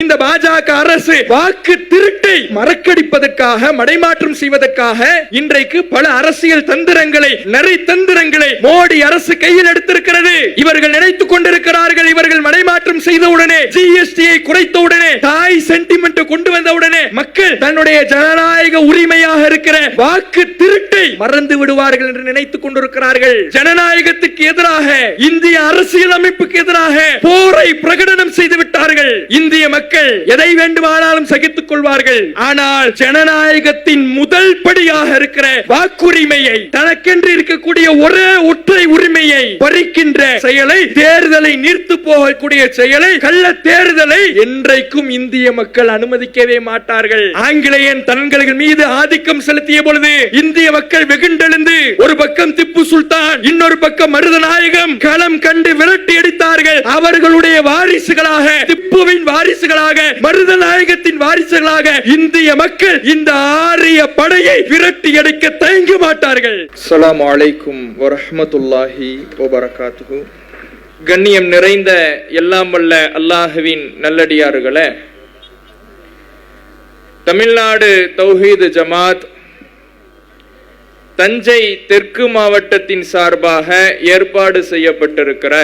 இந்த பாஜக அரசு வாக்கு திருட்டை மறக்கடிப்பதற்காக, மடைமாற்றம் செய்வதற்காக இன்றைக்கு பல அரசியல் தந்திரங்களை, நரி தந்திரங்களை மோடி அரசு கையில் எடுத்திருக்கிறது. இவர்கள் நினைத்துக் கொண்டிருக்கிறார்கள், இவர்கள் மடைமாற்றம் செய்தவுடனே, ஜிஎஸ்டியை குறைத்தவுடனே, தாய் சென்டிமெண்ட் கொண்டு வந்தவுடனே மக்கள் தன்னுடைய ஜனநாயக உரிமையாக இருக்கிற வாக்கு திருட்டை மறந்து விடுவார்கள் என்று நினைத்துக் கொண்டிருக்கிறார்கள். ஜனநாயகத்துக்கு எதிராக, இந்திய அரசியல் அமைப்புக்கு எதிராக போரை பிரகடனம் செய்து விட்டார்கள். இந்திய மக்கள் எதை வேண்டுமானாலும் சகித்துக் கொள்வார்கள். ஆனால் ஜனநாயகத்தின் முதல் படியாக இருக்கிற வாக்குரிமையை, தனக்கென்று இருக்கக்கூடிய ஒரே ஒற்றை உரிமையை பறிக்கின்ற செயலை, தேர்தலை நீர்த்து போகக்கூடிய செயலை, கள்ள தேர்தலை என்றைக்கும் இந்திய மக்கள் அனுமதிக்கவே மாட்டார்கள். ஆங்கிலேயன் தங்கள் மீது ஆதிக்கம் செலுத்திய பொழுது இந்திய மக்கள் வெகுண்டெழுந்து, ஒரு பக்கம் திப்பு சுல்தான், இன்னொரு பக்கம் மருதநாயகம் களம் கண்டு விரட்டி அடித்தார்கள். அவர்களுடைய வாரிசுகளாக, திப்புவின் வாரிசுகளாக, மருதநாயகத்தின் வாரிசுகளாக இந்திய மக்கள் இந்த ஆரிய படையை விரட்டி அடிக்க தயங்க மாட்டார்கள். அஸ்ஸலாமு அலைக்கும் வரஹ்மத்துல்லாஹி வபரகாத்துஹு. கண்ணியம் நிறைந்த எல்லாம் வல்ல அல்லாஹ்வின் நல்லடியார்களே, தமிழ்நாடு தௌஹீத் ஜமாத் தஞ்சை தெற்கு மாவட்டத்தின் சார்பாக ஏற்பாடு செய்யப்பட்டிருக்கிற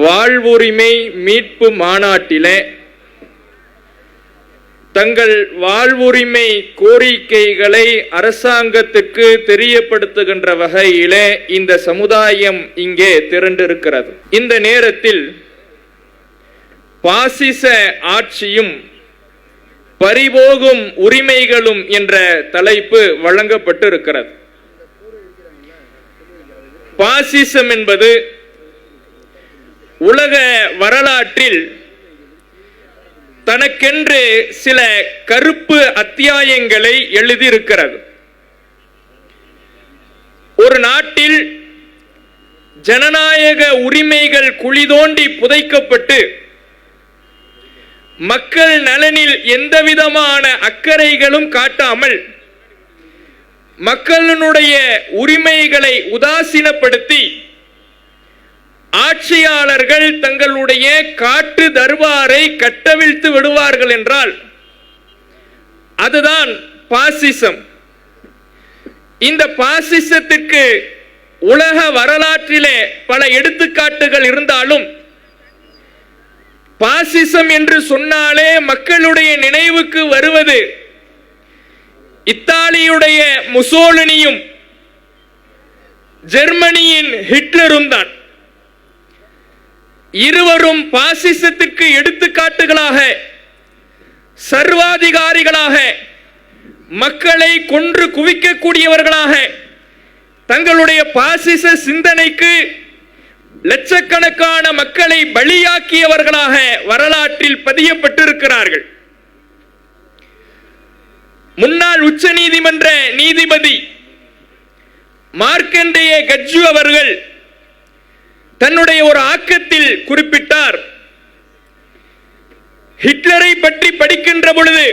வாழ்வுரிமை மீட்பு மாநாட்டிலே தங்கள் வாழ்வுரிமை கோரிக்கைகளை அரசாங்கத்துக்கு தெரியப்படுத்துகின்ற வகையிலே இந்த சமுதாயம் இங்கே திரண்டிருக்கிறது. இந்த நேரத்தில் பாசிச ஆட்சியும் பறிபோகும் உரிமைகளும் என்ற தலைப்பு வழங்கப்பட்டு இருக்கிறது. பாசிசம் என்பது உலக வரலாற்றில் தனக்கென்று சில கருப்பு அத்தியாயங்களை எழுதியிருக்கிறது. ஒரு நாட்டில் ஜனநாயக உரிமைகள் குழி தோண்டி புதைக்கப்பட்டு மக்கள் நலனில் எந்தவிதமான அக்கறைகளும் காட்டாமல் மக்களுடைய உரிமைகளை உதாசீனப்படுத்தி ஆட்சியாளர்கள் தங்களுடைய காட்டு தர்பாரை கட்டவிழ்த்து விடுவார்கள் என்றால் அதுதான் பாசிசம். இந்த பாசிசத்திற்கு உலக வரலாற்றிலே பல எடுத்துக்காட்டுகள் இருந்தாலும் பாசிசம் என்று சொன்னாலே மக்களுடைய நினைவுக்கு வருவது இத்தாலியுடைய முசோலினியும் ஜெர்மனியின் ஹிட்லரும் தான். இருவரும் பாசிசத்திற்கு எடுத்துக்காட்டுகளாக, சர்வாதிகாரிகளாக, மக்களை கொன்று குவிக்கக்கூடியவர்களாக, தங்களுடைய பாசிச சிந்தனைக்கு லட்சக்கணக்கான மக்களை பலியாக்கியவர்களாக வரலாற்றில் பதியப்பட்டிருக்கிறார்கள். முன்னாள் உச்ச நீதிமன்ற நீதிபதி மார்க்கண்டேய கட்ஜு அவர்கள் தன்னுடைய ஒரு ஆக்கத்தில் குறிப்பிட்டார், ஹிட்லரை பற்றி படிக்கின்ற பொழுது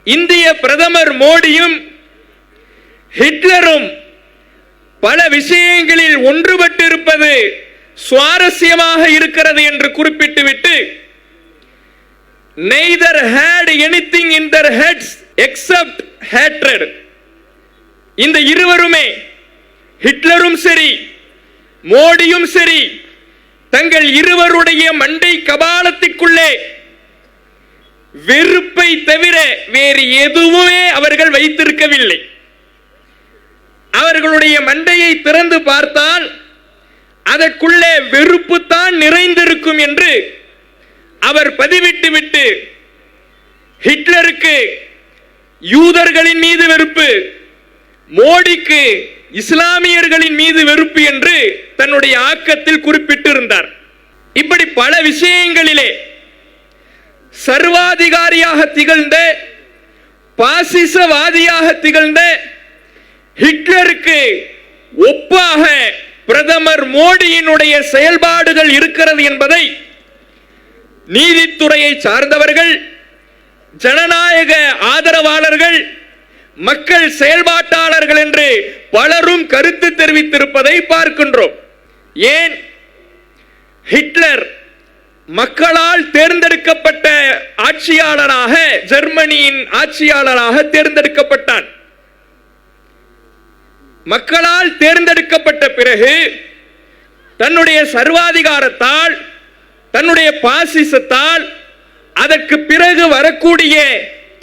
இந்திய பிரதமர் மோடியும் ஹிட்லரும் பல விஷயங்களில் ஒன்றுபட்டு இருப்பது சுவாரஸ்யமாக இருக்கிறது என்று குறிப்பிட்டுவிட்டு, neither had anything in their heads except hatred. இந்த இருவருமே, ஹிட்லரும் சரி மோடியும் சரி, தங்கள் இருவருடைய மண்டை கபாலத்திற்குள்ளே வெறுப்பை தவிர வேறு எதுவுமே அவர்கள் வைத்திருக்கவில்லை. அவர்களுடைய மண்டையை திறந்து பார்த்தால் அதற்குள்ளே வெறுப்பு தான் நிறைந்திருக்கும் என்று அவர் பதிவிட்டுவிட்டு, ஹிட்லருக்கு யூதர்களின் மீது வெறுப்பு, மோடிக்கு இஸ்லாமியர்களின் மீது வெறுப்பு என்று தன்னுடைய ஆக்கத்தில் குறிப்பிட்டிருந்தார். இப்படி பல விஷயங்களிலே சர்வாதிகாரியாக திகழ்ந்த, பாசிசவாதியாக திகழ்ந்த ஹிட்லருக்கு ஒப்பாக பிரதமர் மோடியினுடைய செயல்பாடுகள் இருக்கிறது என்பதை நீதித்துறையை சார்ந்தவர்கள், ஜனநாயக ஆதரவாளர்கள், மக்கள் செயல்பாட்டாளர்கள் என்று பலரும் கருத்து தெரிவித்திருப்பதை பார்க்கின்றோம். ஏன் ஹிட்லர் மக்களால் தேர்ந்தெடுக்க ஆட்சியாளராக, ஜெர்மனியின் ஆட்சியாளராக தேர்ந்தெடுக்கப்பட்டான். மக்களால் தேர்ந்தெடுக்கப்பட்ட பிறகு தன்னுடைய சர்வாதிகாரத்தால், தன்னுடைய பாசிசத்தால், அதற்கு பிறகு வரக்கூடிய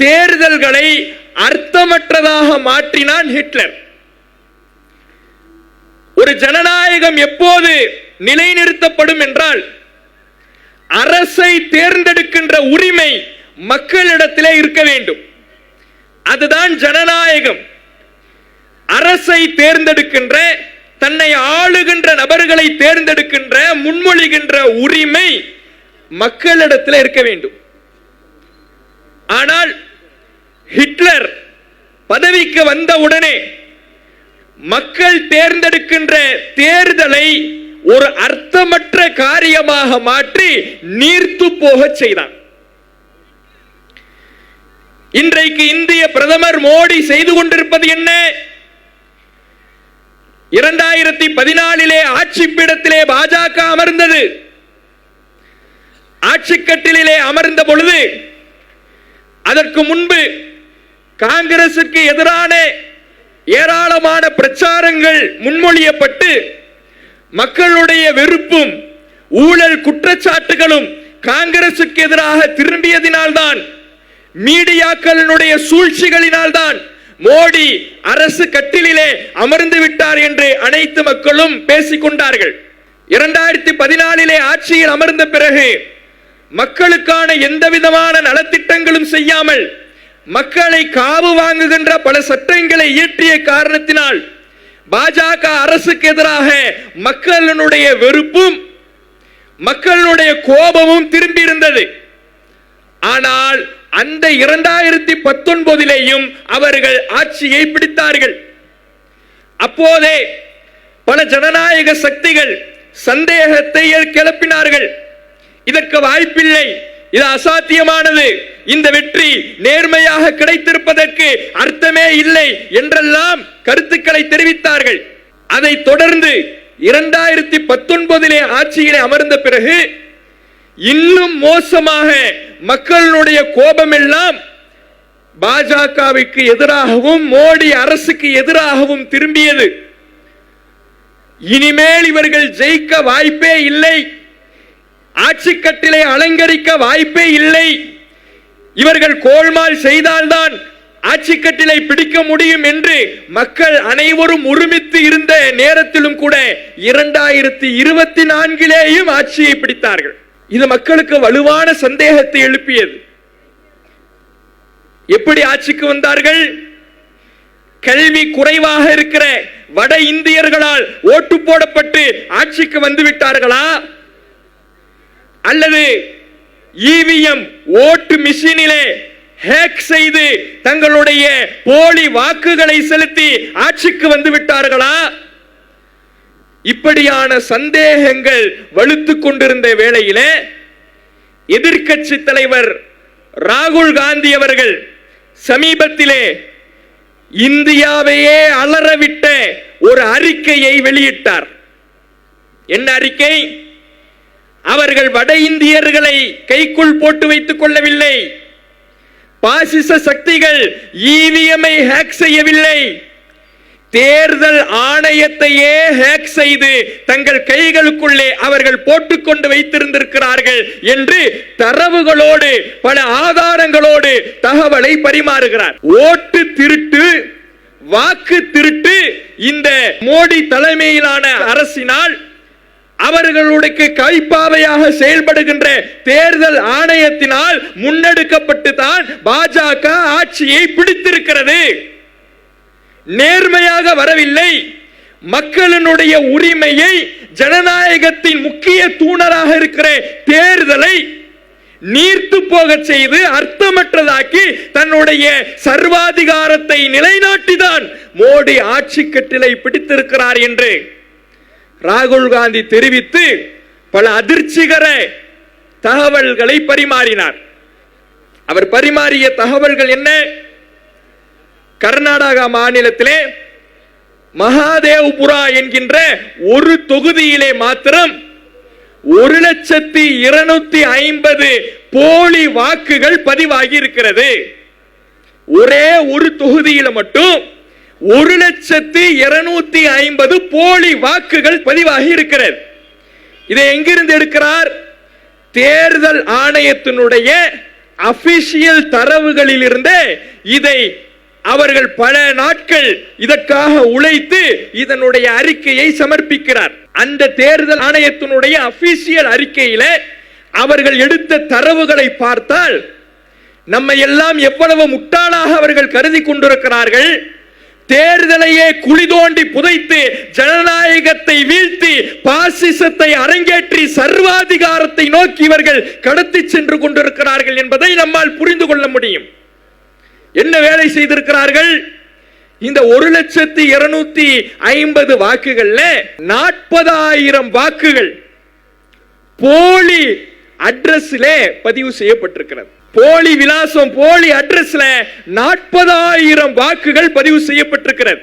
தேர்தல்களை அர்த்தமற்றதாக மாற்றினான் ஹிட்லர். ஒரு ஜனநாயகம் எப்போது நிலைநிறுத்தப்படும் என்றால், அரசை தேர்ந்தெடுக்கின்ற உரிமை மக்களிடத்திலே இருக்க வேண்டும். அதுதான் ஜனநாயகம். அரசை தேர்ந்தெடுக்கின்ற, தன்னை ஆளுகின்ற நபர்களை தேர்ந்தெடுக்கின்ற, முன்மொழிகின்ற உரிமை மக்களிடத்தில் இருக்க வேண்டும். ஆனால் ஹிட்லர் பதவிக்கு வந்தவுடனே மக்கள் தேர்ந்தெடுக்கின்ற தேர்தலை ஒரு அர்த்தமற்ற காரியமாக மாற்றி நீர்த்து போக செய்தான். இன்றைக்கு இந்திய பிரதமர் மோடி செய்து கொண்டிருப்பது என்ன? 2014 ஆட்சி பீடத்திலே பாஜக அமர்ந்தது. ஆட்சி கட்டிலே அமர்ந்த பொழுது அதற்கு முன்பு காங்கிரசுக்கு எதிரான ஏராளமான பிரச்சாரங்கள் முன்மொழியப்பட்டு மக்களுடைய வெறுப்பும் ஊழல் குற்றச்சாட்டுகளும் காங்கிரசுக்கு எதிராக திரும்பியதினால்தான், மீடியாக்களினுடைய சூழ்ச்சிகளினால்தான் மோடி அரசு கட்டிலே அமர்ந்து விட்டார் என்று அனைத்து மக்களும் பேசிக் கொண்டார்கள். 2014 ஆட்சியில் அமர்ந்த பிறகு மக்களுக்கான எந்த விதமான நலத்திட்டங்களும் செய்யாமல் மக்களை காவு வாங்குகின்ற பல சட்டங்களை இயற்றிய காரணத்தினால் பாஜக அரசுக்கு எதிராக மக்களுடைய வெறுப்பும் மக்களுடைய கோபமும் திரும்பி இருந்தது. ஆனால் அந்த 2019 அவர்கள் ஆட்சியை பிடித்தார்கள். அப்போதே பல ஜனநாயக சக்திகள் சந்தேகத்தை கிளப்பினார்கள். இதற்கு வாய்ப்பில்லை, இது அசாத்தியமானது, இந்த வெற்றி நேர்மையாக கிடைத்திருப்பதற்கு அர்த்தமே இல்லை என்றெல்லாம் கருத்துக்களை தெரிவித்தார்கள். அதை தொடர்ந்து 2019 ஆட்சியிலே அமர்ந்த பிறகு இன்னும் மோசமாக மக்களுடைய கோபம் எல்லாம் பாஜகவுக்கு எதிராகவும் மோடி அரசுக்கு எதிராகவும் திரும்பியது. இனிமேல் இவர்கள் ஜெயிக்க வாய்ப்பே இல்லை, ஆட்சி கட்டிலை அலங்கரிக்க வாய்ப்பே இல்லை, இவர்கள் கோல்மால் செய்தால்தான் ஆட்சி கட்டிலை பிடிக்க முடியும் என்று மக்கள் அனைவரும் ஒருமித்து இருந்த நேரத்திலும் கூட 2024 ஆட்சியை பிடித்தார்கள். இது மக்களுக்கு வலுவான சந்தேகத்தை எழுப்பியது. எப்படி ஆட்சிக்கு வந்தார்கள்? கல்வி குறைவாக இருக்கிற வட இந்தியர்களால் ஓட்டு போடப்பட்டு ஆட்சிக்கு வந்து விட்டார்களா? அல்லது இவிஎம் ஓட்டு மிஷினிலே ஹேக் செய்து தங்களுடைய போலி வாக்குகளை செலுத்தி ஆட்சிக்கு வந்து விட்டார்களா? இப்படியான சந்தேகங்கள் வலுத்துக் கொண்டிருந்த வேளையிலே எதிர்க்கட்சி தலைவர் ராகுல் காந்தி அவர்கள் சமீபத்திலே இந்தியாவையே அலறவிட்ட ஒரு அறிக்கையை வெளியிட்டார். என்ன அறிக்கை? அவர்கள் வட இந்தியர்களை கைக்குள் போட்டு வைத்துக் கொள்ளவில்லை, பாசிச சக்திகள் இவிஎம்ஐ ஹேக் செய்யவில்லை, தேர்தல் ஆணையத்தையே ஹேக் செய்து தங்கள் கைகளுக்குள்ளே அவர்கள் போட்டுக்கொண்டு வைத்திருந்திருக்கிறார்கள் என்று தரவுகளோடு பல ஆதாரங்களோடு தகவலை பரிமாறுகிறார். ஓட்டு திருட்டு, வாக்கு திருட்டு இந்த மோடி தலைமையிலான அரசினால் அவர்களுடைய கைப்பாவையாக செயல்படுகின்ற தேர்தல் ஆணையத்தினால் முன்னெடுக்கப்பட்டு தான் பாஜக ஆட்சியை பிடித்திருக்கிறது. நேர்மையாக வரவில்லை. மக்களினுடைய உரிமையை, ஜனநாயகத்தின் முக்கிய தூணராக இருக்கிற தேர்தலை நீர்த்து போக செய்து அர்த்தமற்றதாக்கி தன்னுடைய சர்வாதிகாரத்தை நிலைநாட்டிதான் மோடி ஆட்சி கட்டிலை பிடித்திருக்கிறார் என்று ராகுல் காந்தி தெரிவித்து பல அதிர்ச்சிகர தகவல்களை பரிமாறினார். அவர் பரிமாறிய தகவல்கள் என்ன? கர்நாடகா மாநிலத்திலே மகாதேவ்புரா என்கின்ற ஒரு தொகுதியிலே மாத்திரம் 1,250,000 போலி வாக்குகள் பதிவாகி இருக்கிறது. ஒரே ஒரு தொகுதியில மட்டும் 1,250,000 போலி வாக்குகள் பதிவாகி இருக்கிறது. இதை எங்கிருந்து எடுக்கிறார்? தேர்தல் ஆணையத்தினுடைய அபிஷியல் தரவுகளில் இருந்து இதை அவர்கள் பல நாட்கள் இதற்காக உழைத்து இதனுடைய அறிக்கையை சமர்ப்பிக்கிறார். அந்த தேர்தல் ஆணையத்தினுடைய அபிஷியல் அறிக்கையில அவர்கள் எடுத்த தரவுகளை பார்த்தால் நம்ம எல்லாம் எவ்வளவு முட்டாளாக அவர்கள் கருதி கொண்டிருக்கிறார்கள். தேர்தலையே குழி தோண்டி புதைத்து ஜனநாயகத்தை வீழ்த்தி பாசிசத்தை அரங்கேற்றி சர்வாதிகாரத்தை நோக்கி இவர்கள் கடத்தி சென்று கொண்டிருக்கிறார்கள் என்பதை நம்மால் புரிந்து கொள்ள முடியும். என்ன வேலை செய்திருக்கிறார்கள்? இந்த 1,250,000 வாக்குகள்ல 40,000 வாக்குகள் போலி அட்ரஸ்ல பதிவு செய்யப்பட்டிருக்கிறது. போலி விலாசம், போலி அட்ரஸ்ல 40,000 வாக்குகள் பதிவு செய்யப்பட்டிருக்கிறது.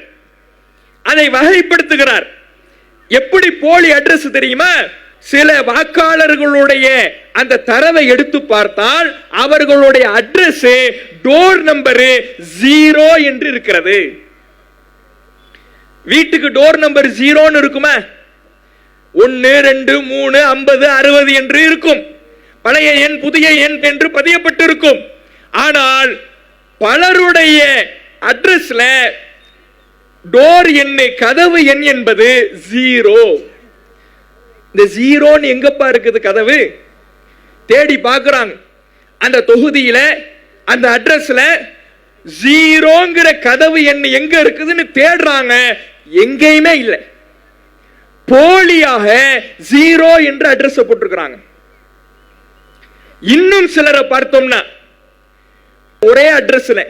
அதை வகைப்படுத்துகிறார். எப்படி போலி அட்ரஸ் தெரியுமா? சில வாக்காளர்களுடைய அந்த தரவை எடுத்து பார்த்தால் அவர்களுடைய அட்ரஸ் டோர் நம்பர் 0 என்று இருக்கிறது. வீட்டுக்கு டோர் நம்பர் 0 இருக்குமா? 1, 2, 3, 50, 60 என்று இருக்கும். பழைய எண் புதிய எண் என்று பதியப்பட்டிருக்கும். ஆனால் பலருடைய அட்ரஸ்ல டோர் எண், கதவு எண் என்பது 0. இந்த 0 எங்கப்பா இருக்குது கதவு? தேடி பார்க்கறாங்க. அந்த தொகுதியில அந்த அட்ரஸ்ல 0ங்கிற கதவு எண் எங்க இருக்குதுன்னு தேடுறாங்க. எங்கேயுமே இல்லை. போலியாக 0 என்று அட்ரஸ் போட்டிருக்கிறாங்க. இன்னும் சிலரை பார்த்தோம்னா ஒரே அட்ரஸ்ல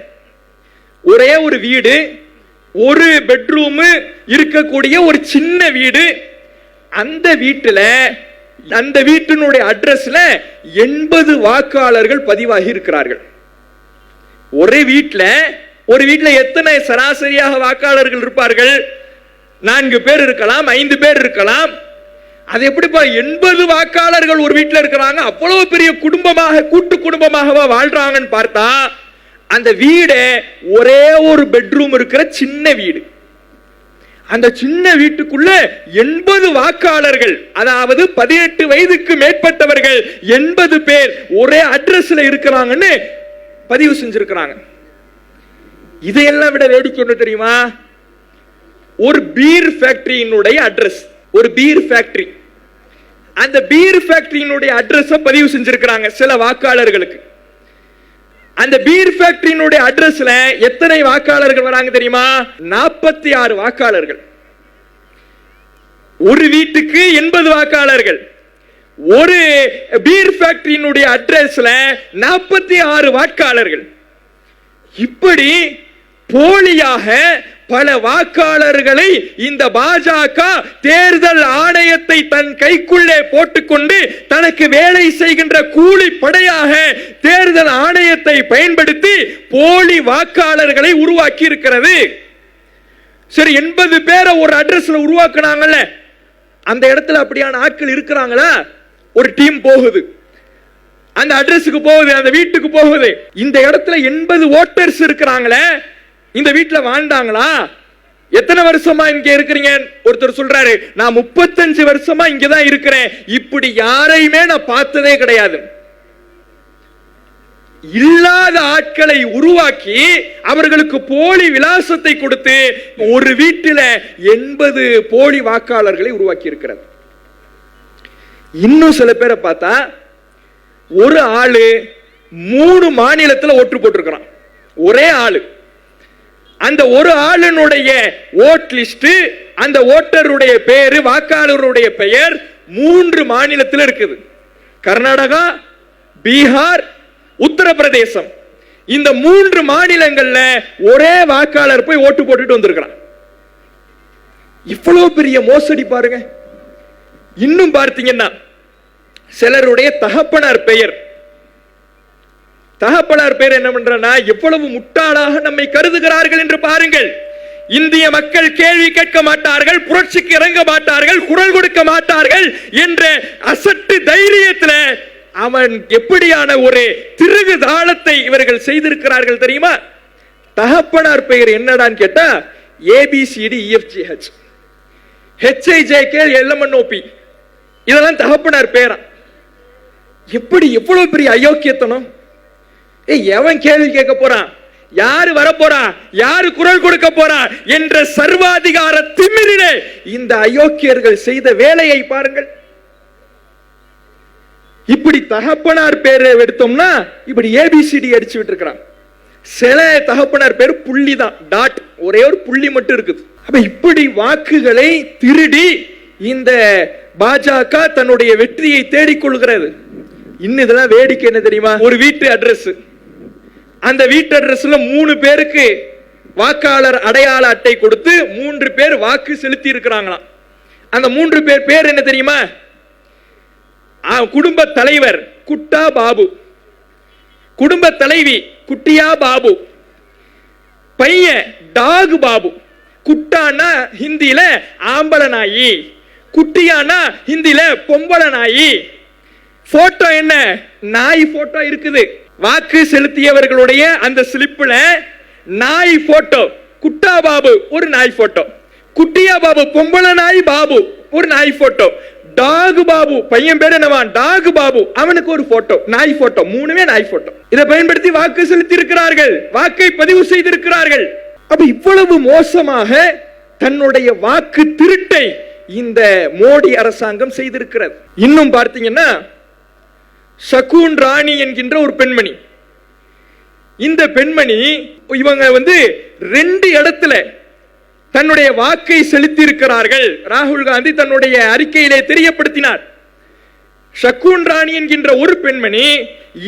ஒரே ஒரு வீடு, ஒரு பெட்ரூம் இருக்கக்கூடிய ஒரு சின்ன வீடு. அந்த வீட்டுல அந்த வீட்டினுடைய அட்ரஸ்ல 80 வாக்காளர்கள் பதிவாகி இருக்கிறார்கள். ஒரு வீட்டுல எத்தனை சராசரியாக வாக்காளர்கள் இருப்பார்கள்? 4 பேர் இருக்கலாம், 5 பேர் இருக்கலாம். அது எப்படிப்பா 80 வாக்காளர்கள் ஒரு வீட்டில் இருக்கிறாங்க? அவ்வளவு பெரிய குடும்பமாக, கூட்டு குடும்பமாக வாழ்றாங்கன்னு பார்த்தா அந்த வீடு ஒரே ஒரு பெட்ரூம் இருக்கிற சின்ன வீடு. அந்த சின்ன வீட்டுக்குள்ள 80 வாக்காளர்கள், அதாவது 18 வயதுக்கு மேற்பட்டவர்கள் 80 பேர் ஒரே அட்ரஸ்ல இருக்கிறாங்கன்னு பதிவு செஞ்சிருக்கிறாங்க. இதையெல்லாம் விட வேடிக்கை என்ன தெரியுமா? ஒரு பீர் ஃபேக்டரியினுடைய அட்ரஸ், ஒரு பீர் ஃபேக்டரி, அந்த பீர் ஃபேக்டரியினுடைய அட்ரஸ் பதிவு செஞ்சிருக்கிறாங்க சில வாக்காளர்களுக்கு. அந்த பீர் ஃபேக்டரியினுடைய அட்ரஸ்ல எத்தனை வாக்காளர்கள் வராங்க தெரியுமா? 46 வாக்காளர்கள். ஒரு வீட்டுக்கு 80 வாக்காளர்கள். ஒரு பீர் ஃபேக்டரியினுடைய அட்ரஸ்ல 46 வாக்காளர்கள். இப்படி போலியாக பல வாக்காளர்களை இந்த பாஜக தேர்தல் ஆணையத்தை தன் கைக்குள்ளே போட்டுக்கொண்டு தனக்கு வேலை செய்கின்ற கூலி படையாக தேர்தல் ஆணையத்தை பயன்படுத்தி போலி வாக்காளர்களை உருவாக்கி இருக்கிறது. சரி, 80 பேரை ஒரு அட்ரஸ்ல உருவாக்குனாங்கல்ல, அந்த இடத்துல அப்படியான ஆட்கள் இருக்கிறாங்களா? ஒரு டீம் போகுது, அந்த அட்ரஸுக்கு போகுது, அந்த வீட்டுக்கு போகுது. இந்த இடத்துல 80 ஓட்டர்ஸ் இருக்கிறாங்களே, இந்த வீட்டுல வாழ்ந்தாங்களா? எத்தனை வருஷமா இங்க இருக்கிறீங்க? ஒருத்தர் சொல்றாரு, நான் 35 வருஷமா இங்கதான் இருக்கிறேன், இப்படி யாரையுமே நான் பார்த்ததே கிடையாது. இல்லாத ஆட்களை உருவாக்கி அவர்களுக்கு போலி விலாசத்தை கொடுத்து ஒரு வீட்டில 80 போலி வாக்காளர்களை உருவாக்கி இருக்கிறது. இன்னும் சில பேரை பார்த்தா ஒரு ஆளு 3 மாநிலத்தில் ஓட்டு போட்டிருக்கிறான். ஒரே ஆளு. அந்த ஒரு ஆளுனுடைய ஓட் லிஸ்ட், அந்த ஓட்டருடைய பெயர், வாக்காளருடைய பெயர் 3 மாநிலத்தில் இருக்குது. கர்நாடகா, பீகார், உத்தரப்பிரதேசம். இந்த 3 மாநிலங்கள்ல ஒரே வாக்காளர் போய் ஓட்டு போட்டுட்டு வந்திருக்கிறான். இவ்வளவு பெரிய மோசடி பாருங்க. இன்னும் பார்த்தீங்கன்னா சிலருடைய தகப்பனார் பெயர் என்ன பண்றனா, எவ்வளவு முட்டாளாக நம்மை கருதுகிறார்கள் என்று பாருங்கள். இந்திய மக்கள் கேள்வி கேட்க மாட்டார்கள், புரட்சிக்கு இறங்க மாட்டார்கள், குரல் கொடுக்க மாட்டார்கள் என்ற அசட்டு தைரியத்தில் அவன் எப்படியான ஒரு திருகு தாளத்தை இவர்கள் செய்திருக்கிறார்கள் தெரியுமா? தகப்பனார் பெயர் என்னடான்னு கேட்டா ABCD EFGH HIJK LMNOP, இதெல்லாம் தகப்பனார் பேரா. எப்படி எவ்வளவு பெரிய அயோக்கியத்தனம்! எவன் கேள்வி கேட்க போறான், யாரு வர போறா, யாரு குரல் கொடுக்க போறா என்ற சர்வாதிகார திமிரிலே இந்த அயோக்கியர்கள் செய்த வேலையை பாருங்கள். இப்படி தகப்பனார் பேரை எடுத்தோம்னா இப்படி ABCD அடிச்சு விட்டு இருக்கிறான். சில தகப்பனார் பேர் புள்ளி தான், டாட், ஒரே ஒரு புள்ளி மட்டும் இருக்குது. அப்ப இப்படி வாக்குகளை திருடி இந்த பாஜக தன்னுடைய வெற்றியை தேடிக்கொள்கிறது. இன்னும் இதெல்லாம் வேடிக்கை என்ன தெரியுமா? ஒரு வீட்டு அட்ரஸ், அந்த வீட்டு அட்ரஸ்ல 3 பேருக்கு வாக்காளர் அடையாள அட்டை கொடுத்து 3 பேர் வாக்கு செலுத்தி இருக்கிறாங்களாம். அந்த 3 பேர் பேர் என்ன தெரியுமா? குடும்ப தலைவர் குட்டா பாபு, குடும்ப தலைவி குட்டியா பாபு, பையன் டாக் பாபு. குட்டானா ஹிந்தியில ஆம்பள நாயி, குட்டியானா ஹிந்தியில பொம்பள நாயி. போட்டோ என்ன? நாய் போட்டோ இருக்குது. வாக்கு செலுத்தியவர்களுடைய அந்த ஸ்லிப்ல நாய் போட்டோ, குட்டா பாபு ஒரு நாய் போட்டோ, குட்டியா பாபு பொம்பள நாய் பாபு ஒரு நாய் போட்டோ, டாக் பாபு பையன் பேர் என்னவா டாக் பாபு அவனுக்கு ஒரு போட்டோ, நாய் போட்டோ, 3மே நாய் போட்டோ. இதை பயன்படுத்தி வாக்கு செலுத்தி இருக்கிறார்கள், வாக்கை பதிவு செய்திருக்கிறார்கள். அப்ப இவ்வளவு மோசமாக தன்னுடைய வாக்கு திருட்டை இந்த மோடி அரசாங்கம் செய்திருக்கிறது. இன்னும் பார்த்தீங்கன்னா சகுன் ராணி என்கின்ற ஒரு பெண்மணி, இந்த பெண்மணி இவங்க 2 இடத்துல தன்னுடைய வாக்கை செலுத்தி இருக்கிறார்கள். ராகுல் காந்தி தன்னுடைய அறிக்கையிலே தெரியப்படுத்தினார். சகுன் ராணி என்கின்ற ஒரு பெண்மணி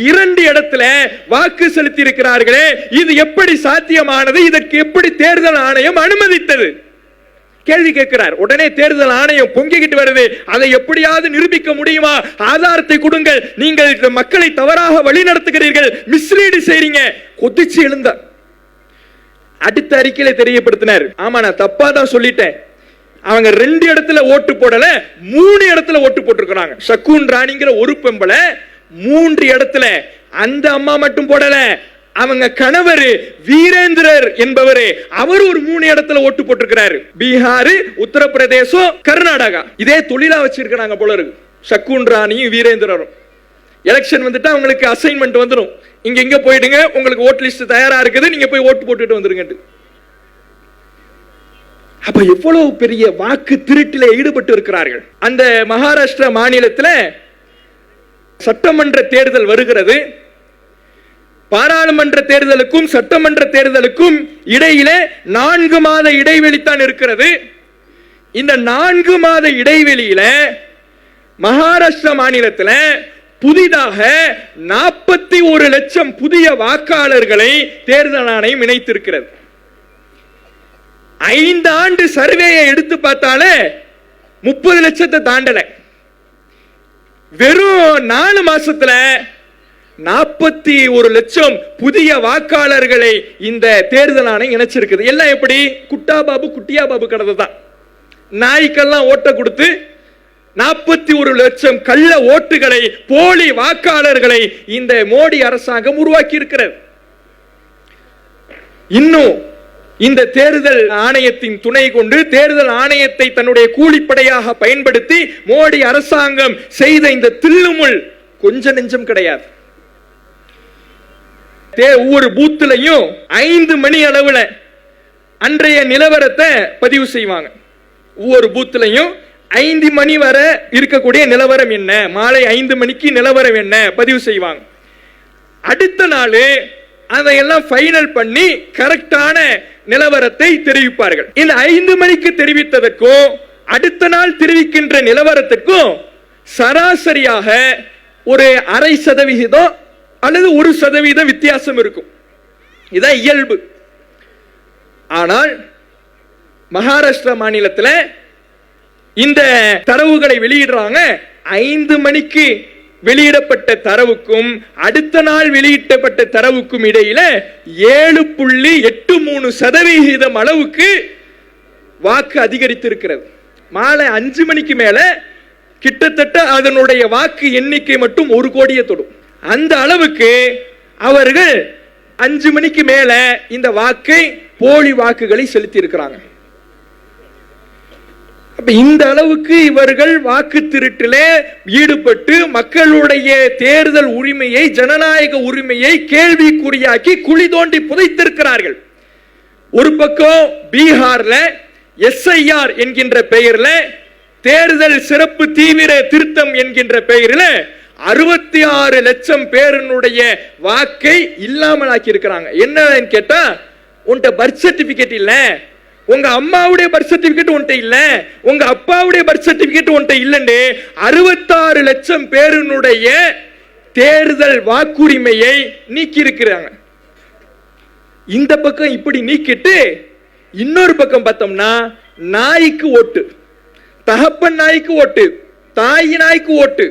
2 இடத்துல வாக்கு செலுத்தி இருக்கிறார்களே, இது எப்படி சாத்தியமானது? இதற்கு எப்படி தேர்தல் ஆணையம் அனுமதித்தது? கேள்வி கேட்கிறார். உடனே தேர்தல் ஆணையம் பொங்கிக்கிட்டு வருது. அதை எப்படியாவது நிரூபிக்க முடியுமா? ஆதாரத்தை கொடுங்கள், நீங்கள் மக்களை தவறாக வழி நடத்துகிறீர்கள், மிஸ்லீடு செய்றீங்க. கொதிச்சு எழுந்தார். அடுத்த அறிக்கையில தெரியப்படுத்தினார், ஆமா நான் தப்பா தான் சொல்லிட்டேன், அவங்க 2 இடத்துல ஓட்டு போடல, 3 இடத்துல ஓட்டு போட்டிருக்கிறாங்க. சகுன் ராணிங்கிற ஒரு பெம்பள 3 இடத்துல, அந்த அம்மா மட்டும் போடல, அவங்க கணவர் வீரேந்திரர் என்பவர் அவர் ஒரு 3 இடத்துல ஓட்டு போட்டிருக்கிறார். பீகார், உத்தரப்பிரதேசம், கர்நாடகா. இதே தொழிலா வச்சிருக்காங்க போல இருக்கு சகுன் ராணியும் வீரேந்திரரும். எலெக்ஷன் வந்துட்டா அவங்களுக்கு அசைன்மெண்ட் வந்துடும், இங்க போயிடுங்க, உங்களுக்கு ஓட் லிஸ்ட் தயாரா இருக்குது, நீங்க போய் ஓட்டு போட்டுட்டு வந்துருங்க. அப்ப எவ்வளவு பெரிய வாக்கு திருட்டில ஈடுபட்டு இருக்கிறார்கள். அந்த மகாராஷ்டிரா மாநிலத்தில் சட்டமன்ற தேர்தல் வருகிறது. பாராளுமன்ற தேர்தலுக்கும் சட்டமன்ற தேர்தலுக்கும் இடையிலே 4 மாத இடைவெளி தான் இருக்கிறது. இந்த 4 மாத இடைவெளியில மகாராஷ்டிரா மாநிலத்தில் புதிதாக 41 லட்சம் புதிய வாக்காளர்களை தேர்தல் ஆணையம் இணைத்திருக்கிறது. 5 ஆண்டு சர்வேயை எடுத்து பார்த்தாலே 30 லட்சத்தை தாண்டல. வெறும் 4 மாசத்துல 41 லட்சம் புதிய வாக்காளர்களை இந்த தேர்தல் ஆணையம் இணைச்சிருக்குது. எல்லாம் எப்படி? குட்டா பாபு குட்டியா பாபு கணக்கு தான். நாய்க்கெல்லாம் ஓட்ட கொடுத்து 41 லட்சம் கள்ள ஓட்டுகளை, போலி வாக்காளர்களை இந்த மோடி அரசாங்கம் உருவாக்கி இருக்கிறது. இன்னும் இந்த தேர்தல் ஆணையத்தின் துணை கொண்டு, தேர்தல் ஆணையத்தை தன்னுடைய கூலிப்படையாக பயன்படுத்தி மோடி அரசாங்கம் செய்த இந்த தில்லுமுள் கொஞ்ச நெஞ்சம் கிடையாது. ஒவ்வொரு பூத்திலையும் 5 மணி அளவுல அன்றைய நிலவரத்தை பதிவு செய்வாங்க. ஒவ்வொரு பூத்திலையும் 5 மணி வரை இருக்கக்கூடிய நிலவரம் என்ன, மாலை 5 மணிக்கு நிலவரம் என்ன பதிவு செய்வாங்க. அடுத்த நாள் அதையெல்லாம் ஃபைனல் பண்ணி கரெக்டான நிலவரத்தை தெரிவிப்பார்கள். இந்த 5 மணிக்கு தெரிவித்ததற்கும் அடுத்த நாள் தெரிவிக்கின்ற நிலவரத்திற்கும் சராசரியாக ஒரு 0.5% அல்லது 1% வித்தியாசம் இருக்கும். இதான் இயல்பு. ஆனால் மகாராஷ்டிரா மாநிலத்தில் இந்த தரவுகளை வெளியிடுறாங்க. 5 மணிக்கு வெளியிடப்பட்ட தரவுக்கும் அடுத்த நாள் வெளியிடப்பட்ட தரவுக்கும் இடையில 7.83% அளவுக்கு வாக்கு அதிகரித்திருக்கிறது. மாலை 5 மணிக்கு மேல கிட்டத்தட்ட அதனுடைய வாக்கு எண்ணிக்கை மட்டும் 1 கோடியை தொடும். அந்த அளவுக்கு அவர்கள் 5 மணிக்கு மேல இந்த வாக்கை போலி வாக்குகளை செலுத்தி இருக்கிறாங்க. அப்ப இந்த அளவுக்கு இவர்கள் வாக்கு திருட்டிலே ஈடுபட்டு மக்களுடைய தேர்தல் உரிமையை, ஜனநாயக உரிமையை கேள்விக்குறியாக்கி குழி தோண்டி புதைத்திருக்கிறார்கள். ஒரு பக்கம் பீகார்ல SIR என்கின்ற பெயர்ல தேர்தல் சிறப்பு தீவிர திருத்தம் என்கின்ற பெயரில் 66 லட்சம் பேருடைய வாக்கை இல்லாமல் ஆக்கி இருக்கிறாங்க. என்னன்னு கேட்டா, உன்கிட்ட பர்த் சர்டிபிகேட் இல்ல, உங்க அம்மாவுடைய பர்த் சர்டிபிகேட் உன்கிட்ட இல்ல, உங்க அப்பாவுடைய பர்த் சர்டிபிகேட் உன்கிட்ட இல்லன்னு 66 லட்சம் பேருடைய தேர்தல் வாக்குரிமையை நீக்கி இருக்கிறாங்க. இந்த பக்கம் இப்படி நீக்கிட்டு இன்னொரு பக்கம் பார்த்தோம்னா, நாய்க்கு ஓட்டு, தகப்பன் நாய்க்கு ஓட்டு, தாய் நாய்க்கு ஓட்டு,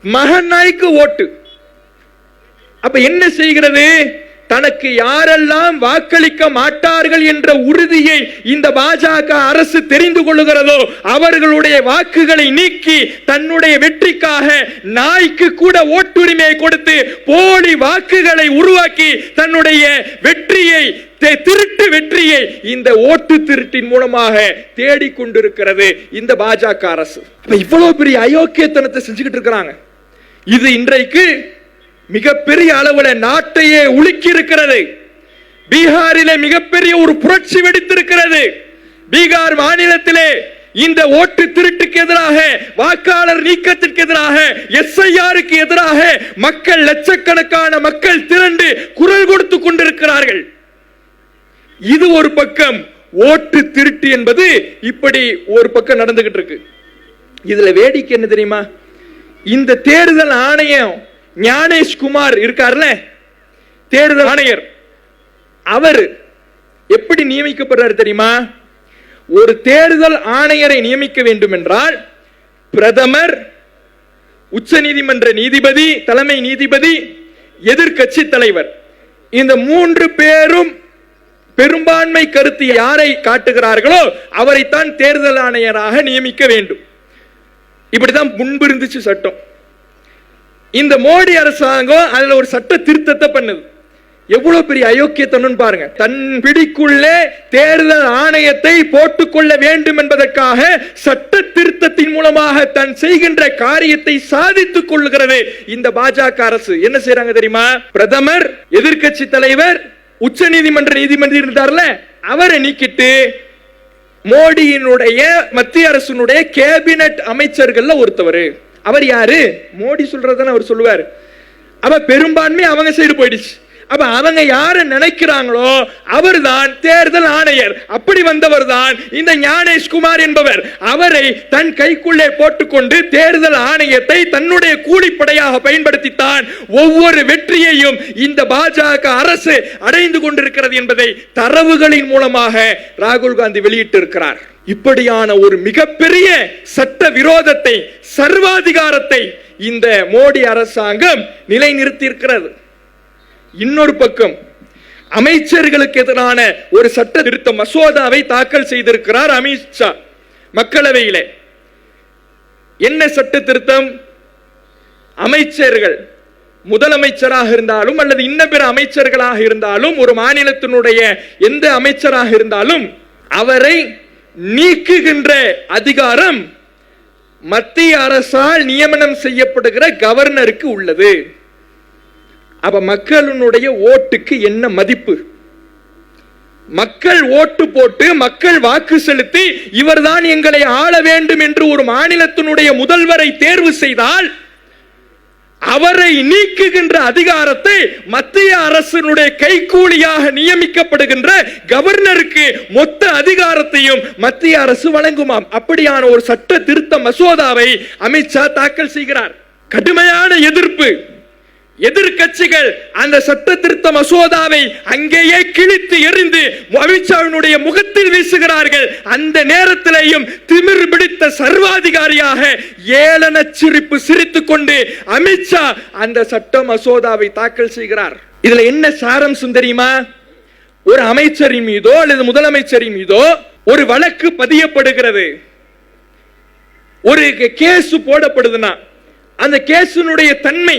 மகன் நாய்க்கு ஓட்டு. அப்ப என்ன செய்கிறது? தனக்கு யாரெல்லாம் வாக்களிக்க மாட்டார்கள் என்ற உறுதியை இந்த பாஜக அரசு தெரிந்து கொள்ளுகிறதோ அவர்களுடைய வாக்குகளை நீக்கி தன்னுடைய வெற்றிக்காக நாய்க்கு கூட ஓட்டுரிமையை கொடுத்து போலி வாக்குகளை உருவாக்கி தன்னுடைய வெற்றியை, திருட்டு வெற்றியை இந்த ஓட்டு திருட்டின் மூலமாக தேடிக்கொண்டிருக்கிறது இந்த பாஜக அரசு. இவ்வளவு பெரிய அயோக்கியத்தனத்தை செஞ்சுக்கிட்டு இருக்கிறாங்க. இது இன்றைக்கு மிகப்பெரிய அளவுல நாட்டையே உலுக்கி இருக்கிறது. பீகாரிலே மிகப்பெரிய ஒரு புரட்சி வெடித்திருக்கிறது. பீகார் மாநிலத்திலே இந்த ஓட்டு திருட்டுக்கு எதிராக, வாக்காளர் நீக்கத்திற்கு எதிராக, SIRக்கு எதிராக மக்கள், லட்சக்கணக்கான மக்கள் திரண்டு குரல் கொடுத்து கொண்டிருக்கிறார்கள். இது ஒரு பக்கம். ஓட்டு திருட்டு என்பது இப்படி ஒரு பக்கம் நடந்துகிட்டு இருக்கு. இதுல வேடிக்கை என்ன தெரியுமா? இந்த தேர்தல் ஆணையம் ஞானேஷ்குமார் இருக்கார்ல, தேர்தல் ஆணையர், அவர் எப்படி நியமிக்கப்படுறார் தெரியுமா? ஒரு தேர்தல் ஆணையரை நியமிக்க வேண்டும் என்றால் பிரதமர், உச்சநீதிமன்ற நீதிபதி, தலைமை நீதிபதி, எதிர்க்கட்சி தலைவர், இந்த 3 பேரும் பெரும்பான்மை கருத்து யாரை காட்டுகிறார்களோ அவரைத்தான் தேர்தல் ஆணையராக நியமிக்க வேண்டும். இப்படிதான் முன்பு இருந்துச்சு சட்டம். இந்த மோடி அரசாங்கம் அதுல ஒரு சட்ட திருத்தத்தை பண்ணுது. எவ்வளவு பெரிய அயோக்கியத்தனம் பாருங்க. தன் பிடிக்குள்ளே தேர்தல் ஆணையத்தை போட்டுக்கொள்ள வேண்டும் என்பதற்காக சட்ட திருத்தத்தின் மூலமாக தன் செய்கின்ற காரியத்தை சாதித்துக் கொள்ளுகிறது இந்த பாஜக அரசு. என்ன செய்யறாங்க தெரியுமா? பிரதமர், எதிர்க்கட்சி தலைவர், உச்ச நீதிமன்ற நீதிமன்றம் இருந்தார்ல, அவரை நீக்கிட்டு மோடியினுடைய மத்திய அரசினுடைய கேபினட் அமைச்சர்கள்ல ஒருத்தவர். அவர் யாரு? மோடி சொல்றதுன்னு அவர் சொல்லுவார். அப்ப பெரும்பான்மை அவங்க சைடு போயிடுச்சு. அப்ப அவங்க யார நினைக்கிறாங்களோ அவர்தான் தேர்தல் ஆணையர். அப்படி வந்தவர் தான் இந்த ஞானேஷ்குமார் என்பவர். அவரை தன் கைக்குள்ளே போட்டுக்கொண்டு தேர்தல் ஆணையத்தை தன்னுடைய கூலிப்படையாக பயன்படுத்தித்தான் ஒவ்வொரு வெற்றியையும் இந்த பாஜக அரசு அடைந்து கொண்டிருக்கிறது என்பதை தரவுகளின் மூலமாக ராகுல் காந்தி வெளியிட்டிருக்கிறார். இப்படியான ஒரு மிகப்பெரிய சட்ட விரோதத்தை, சர்வாதிகாரத்தை இந்த மோடி அரசாங்கம் நிலைநிறுத்தி இருக்கிறது. இன்னொரு பக்கம் அமைச்சர்களுக்கு எதிரான ஒரு சட்ட திருத்த மசோதாவை தாக்கல் செய்திருக்கிறார் அமித்ஷா மக்களவையிலே. என்ன சட்ட திருத்தம்? அமைச்சர்கள், முதலமைச்சராக இருந்தாலும் அல்லது இன்ன பிற அமைச்சர்களாக இருந்தாலும், ஒரு மாநிலத்தினுடைய எந்த அமைச்சராக இருந்தாலும் அவரை நீக்குகின்ற அதிகாரம் மத்திய அரசால் நியமனம் செய்யப்படுகிற கவர்னருக்கு உள்ளது. அப்ப மக்களுடைய ஓட்டுக்கு என்ன மதிப்பு? மக்கள் ஓட்டு போட்டு, மக்கள் வாக்கு செலுத்தி இவர்தான் எங்களை ஆள வேண்டும் என்று ஒரு மாநிலத்தினுடைய முதல்வரை தேர்வு செய்தால் அவரை நீக்குகின்ற அதிகாரத்தை மத்திய அரசினுடைய கைக்கூலியாக நியமிக்கப்படுகின்ற கவர்னருக்கு மொத்த அதிகாரத்தையும் மத்திய அரசு வழங்குமாம். அப்படியான ஒரு சட்ட திருத்த மசோதாவை அமித்ஷா தாக்கல் செய்கிறார். கடுமையான எதிர்ப்பு. எதிர்க்கட்சிகள் அந்த சட்ட திருத்த மசோதாவை அங்கேயே கிழித்து எறிந்து அமித்ஷாவினுடைய முகத்தில் வீசுகிறார்கள். அந்த நேரத்திலேயும் திமிர் பிடித்த சர்வாதிகாரியாக ஏளன சிரிப்பு சிரித்துக் கொண்டு அமித்ஷா அந்த சட்ட மசோதாவை தாக்கல் செய்கிறார். இதுல என்ன சாரம்சம் தெரியுமா? ஒரு அமைச்சரின் மீதோ அல்லது முதலமைச்சரின் மீதோ ஒரு வழக்கு பதியப்படுகிறது, ஒரு கேஸ் போடப்படுதுன்னா அந்த கேஸினுடைய தன்மை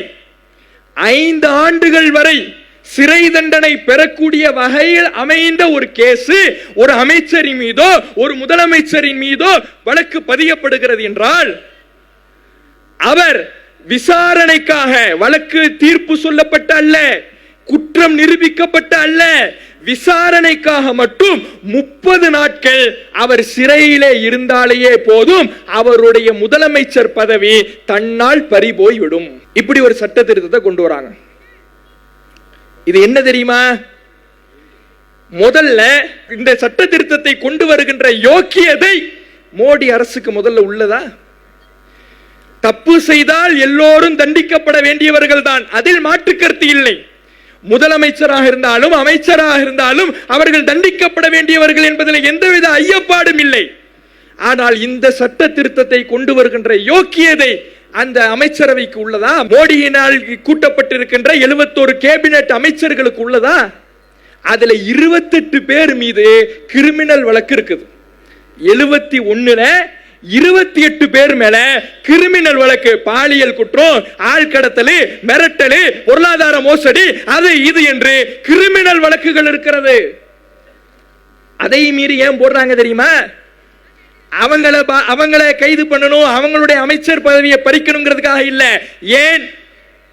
5 ஆண்டுகள் வரை சிறை தண்டனை பெறக்கூடிய வகையில் அமைந்த ஒரு கேஸ் ஒரு அமைச்சரின் மீதோ ஒரு முதலமைச்சரின் மீதோ வழக்கு பதியப்படுகிறது என்றால், அவர் விசாரணைக்காக வழக்கு தீர்ப்பு சொல்லப்பட்ட அல்ல, குற்றம் நிரூபிக்கப்பட்ட அல்ல, விசாரணைக்காக மட்டும் 30 நாட்கள் அவர் சிறையிலே இருந்தாலேயே போதும், அவருடைய முதலமைச்சர் பதவி தன்னால் பறிபோய்விடும். இப்படி ஒரு சட்ட திருத்தத்தை கொண்டு வராங்க. இது என்ன தெரியுமா? முதல்ல இந்த சட்ட திருத்தத்தை கொண்டு வருகின்ற யோக்கியதை மோடி அரசுக்கு முதல்ல உள்ளதா? தப்பு செய்தால் எல்லோரும் தண்டிக்கப்பட வேண்டியவர்கள் தான், அதில் மாற்று கருத்து இல்லை. முதலமைச்சராக இருந்தாலும் அமைச்சராக இருந்தாலும் அவர்கள் தண்டிக்கப்பட வேண்டியவர்கள் என்பதில் எந்தவித ஐயப்பாடும் இல்லை. ஆனால் இந்த சட்ட திருத்தத்தை கொண்டு வருகின்ற யோக்கியதை அந்த அமைச்சரவைக்கு உள்ளதா? மோடியினால் கூட்டப்பட்டிருக்கின்ற 71 கேபினெட் அமைச்சர்களுக்கு உள்ளதா? அதுல 28 பேர் மீது கிரிமினல் வழக்கு இருக்குது. 71ல 28 பேர் மேல கிரிமினல் வழக்கு, பாலியல் குற்றம், ஆழ்கடத்தல், மிரட்டல், பொருளாதார மோசடி, அது இது என்று கிரிமினல் வழக்குகள் இருக்கிறது. அதை மீறி ஏன் போடுறாங்க தெரியுமா? அவங்களை கைது பண்ணணும், அவங்களுடைய அமைச்சர் பதவியை பறிக்கணுங்கிறதுக்காக இல்ல. ஏன்?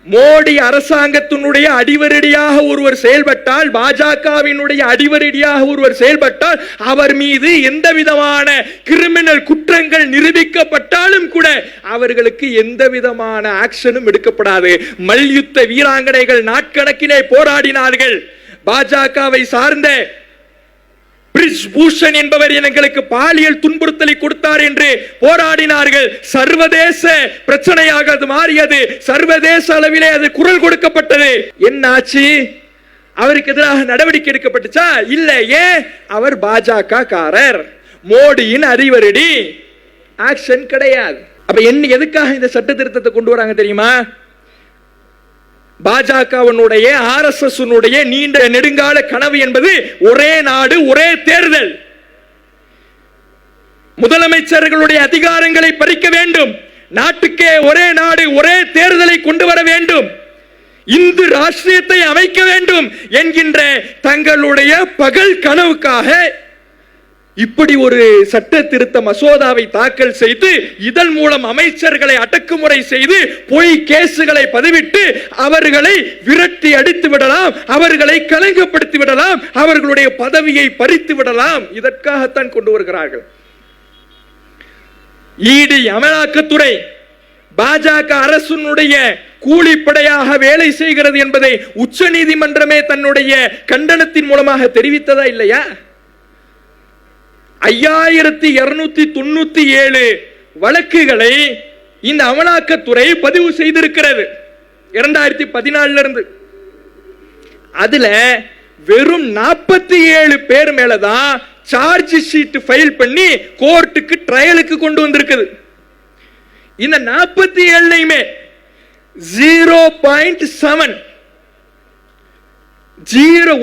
மோடி அரசாங்கத்தினுடைய அடிவரடியாக ஒருவர் செயல்பட்டால், பாஜகவினுடைய அடிவரடியாக ஒருவர் செயல்பட்டால், அவர் மீது எந்த விதமான கிரிமினல் குற்றங்கள் நிரூபிக்கப்பட்டாலும் கூட அவர்களுக்கு எந்த விதமான ஆக்ஷனும் எடுக்கப்படாது. மல்யுத்த வீராங்கனைகள் நாட்கணக்கிலே போராடினார்கள். பாஜகவை சார்ந்த பூஷன் என்பவர் எங்களுக்கு பாலியல் துன்புறுத்தலை கொடுத்தார் என்று போராடினார்கள். சர்வதேச பிரச்சனையாக அது மாறியது. சர்வதேச அளவிலே அது குரல் கொடுக்கப்பட்டது. என்ன ஆச்சு? அவருக்கு எதிராக நடவடிக்கை எடுக்கப்பட்டுச்சா? இல்ல. ஏன்? அவர் பாஜக காரர், மோடியின் அறிவரடி, ஆக்ஷன் கிடையாது. அப்ப என்ன, எதுக்காக இந்த சட்ட திருத்தத்தை கொண்டு வராங்க தெரியுமா? பாஜகவினுடைய RSS நீண்ட நெடுங்கால கனவு என்பது ஒரே நாடு ஒரே தேர்தல். முதலமைச்சர்களுடைய அதிகாரங்களை பறிக்க வேண்டும், நாட்டுக்கே ஒரே நாடு ஒரே தேர்தலை கொண்டு வர வேண்டும், இந்து ராஷ்டிரியத்தை அமைக்க வேண்டும் என்கின்ற தங்களுடைய பகல் கனவுக்காக இப்படி ஒரு சட்ட திருத்த மசோதாவை தாக்கல் செய்து இதன் மூலம் அமைச்சர்களை அடக்குமுறை செய்து பொய் கேசுகளை பதிவிட்டு அவர்களை விரட்டி அடித்து விடலாம், அவர்களை கலங்கப்படுத்தி விடலாம், அவர்களுடைய பதவியை பறித்து விடலாம். இதற்காகத்தான் கொண்டு வருகிறார்கள். ED, அமலாக்கத்துறை பாஜக அரசுடைய கூலிப்படையாக வேலை செய்கிறது என்பதை உச்ச நீதிமன்றமே தன்னுடைய கண்டனத்தின் மூலமாக தெரிவித்ததா இல்லையா? 5297 வழக்குகளை இந்த அமலாக்கத்துறை பதிவு செய்திருக்கிறது 2014 இருந்து. அதுல வெறும் 47 பேர் மேலதான் சார்ஜ் ஷீட் ஃபைல் பண்ணி கோர்ட்டுக்கு ட்ரையலுக்கு கொண்டு வந்திருக்குது. இந்த 47மே 0.7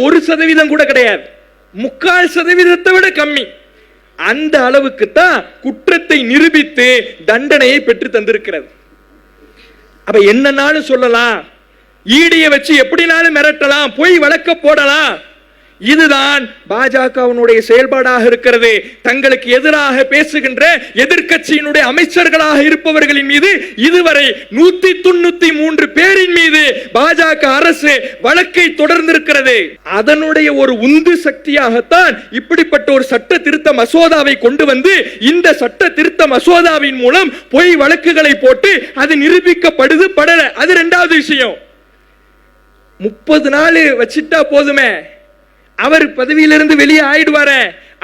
1% கூட கிடையாது, 3/4% விட கம்மி. அந்த அளவுக்கு தான் குற்றத்தை நிரூபித்து தண்டனையை பெற்று தந்திருக்கிறது. அப்ப என்னன்னாலும் சொல்லலாம், ஈடியை வச்சு எப்படினாலும் மிரட்டலாம், போய் வழக்க போடலாம். இதுதான் பாஜகவினுடைய செயல்பாடாக இருக்கிறது. தங்களுக்கு எதிராக பேசுகின்ற எதிர்க்கட்சியினுடைய அமைச்சர்களாக இருப்பவர்களின் மீது இதுவரை 193 பேரின் மீது பாஜக அரசு வழக்கை தொடர்ந்திருக்கிறது. அதனுடைய ஒரு உந்து சக்தியாகத்தான் இப்படிப்பட்ட ஒரு சட்ட திருத்த மசோதாவை கொண்டு வந்து இந்த சட்ட திருத்த மசோதாவின் மூலம் பொய் வழக்குகளை போட்டு அது நிரூபிக்கப்படுது படல. அது இரண்டாவது விஷயம். 30 நாள் வச்சிட்டா போதுமே, அவர் பதவியிலிருந்து வெளியே ஆயிடுவார,